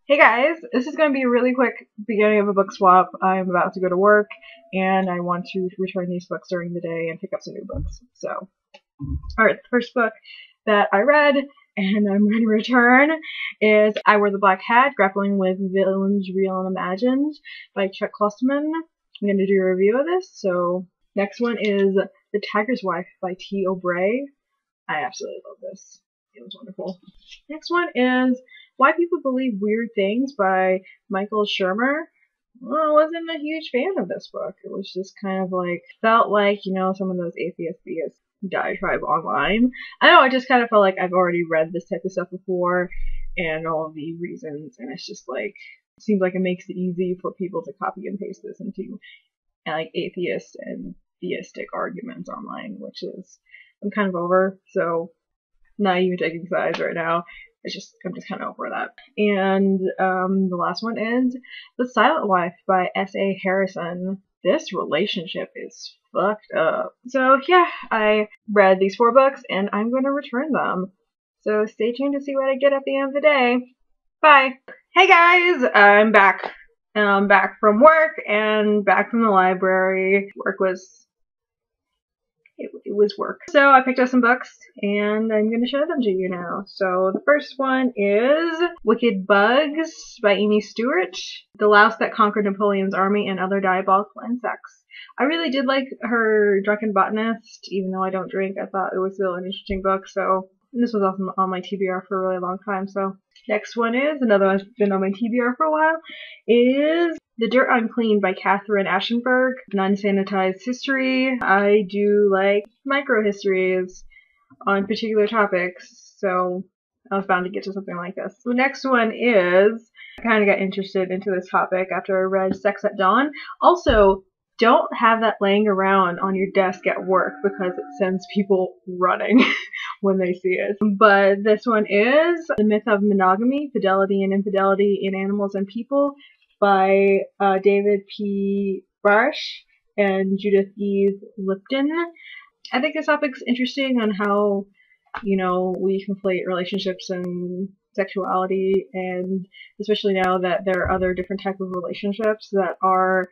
Hey guys, this is going to be a really quick beginning of a book swap. I'm about to go to work and I want to return these books during the day and pick up some new books. So, alright, the first book that I read and I'm going to return is I Wear the Black Hat, Grappling with Villains Real and Imagined by Klosterman. I'm going to do a review of this. So, next one is The Tiger's Wife by T. Obreht. I absolutely love this. It was wonderful. Next one is Why People Believe Weird Things by Michael Shermer. Well, I wasn't a huge fan of this book. It was just kind of like, felt like, some of those atheist diatribe online. I know, I just kind of felt like I've already read this type of stuff before and all of the reasons, and it's just like, it seems like it makes it easy for people to copy and paste this into like atheist and theistic arguments online, which is, I'm kind of over, so not even taking sides right now. I'm just kind of over that. And the last one is The Silent Wife by S.A. Harrison. This relationship is fucked up. So yeah, I read these 4 books and I'm going to return them. So stay tuned to see what I get at the end of the day. Bye. Hey guys, I'm back. I'm back from work and back from the library. It was work. So I picked up some books and I'm going to show them to you now. So the first one is Wicked Bugs by Amy Stewart. The Louse That Conquered Napoleon's Army and Other Diabolical Insects. I really did like her Drunken Botanist, even though I don't drink. I thought it was still an interesting book. So this was also on my TBR for a really long time. So next one is, another one's been on my TBR for a while, is The Dirt Unclean by Katherine Ashenburg. Non-sanitized history. I do like micro-histories on particular topics, so I was bound to get to something like this. The next one is, I kind of got interested into this topic after I read Sex at Dawn. Also, don't have that laying around on your desk at work because it sends people running when they see it. But this one is The Myth of Monogamy, Fidelity and Infidelity in Animals and People by David P. Barash and Judith E. Lipton. I think this topic's interesting on how, we conflate relationships and sexuality, and especially now that there are other different types of relationships that are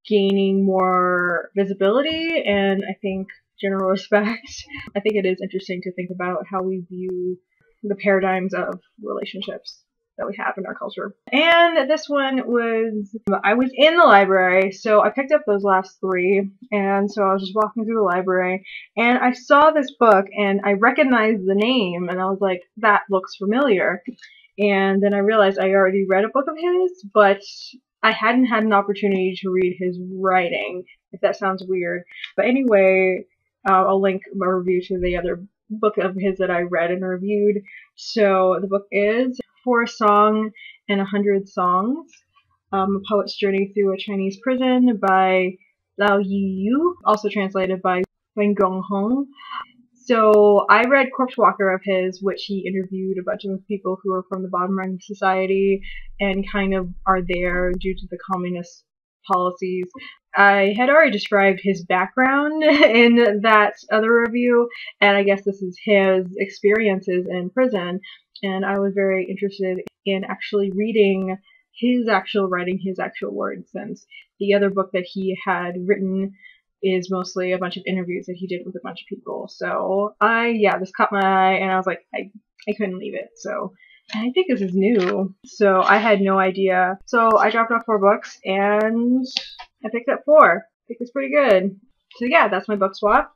gaining more visibility and I think general respect. I think it is interesting to think about how we view the paradigms of relationships that we have in our culture. And this one was, I was in the library, so I picked up those last 3, and so I was just walking through the library, and I saw this book, and I recognized the name, and I was like, that looks familiar. And then I realized I already read a book of his, but I hadn't had an opportunity to read his writing, if that sounds weird. But anyway, I'll link my review to the other book of his that I read and reviewed. So the book is For a Song and 100 Songs, A Poet's Journey Through a Chinese Prison by Liao, also translated by Wen Gonghong. So I read Corpse Walker of his, which he interviewed a bunch of people who are from the bottom rung of society and kind of are there due to the communist policies. I had already described his background in that other review, and I guess this is his experiences in prison, and I was very interested in actually reading his actual writing, his actual words, since the other book that he had written is mostly a bunch of interviews that he did with a bunch of people. So this caught my eye, and I was like, I couldn't leave it. So I think this is new, so I had no idea. So I dropped off 4 books, and I picked up 4. I think it's pretty good. So yeah, that's my book swap.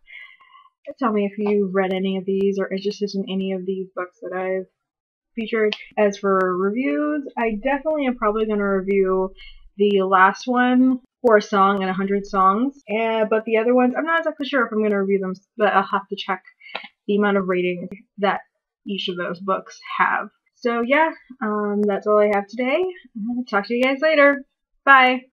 Tell me if you've read any of these or interested in any of these books that I've featured. As for reviews, I definitely am probably going to review the last one, For a Song and 100 Songs, but the other ones, I'm not exactly sure if I'm going to review them, but I'll have to check the amount of ratings that each of those books have. So yeah, that's all I have today. Talk to you guys later. Bye!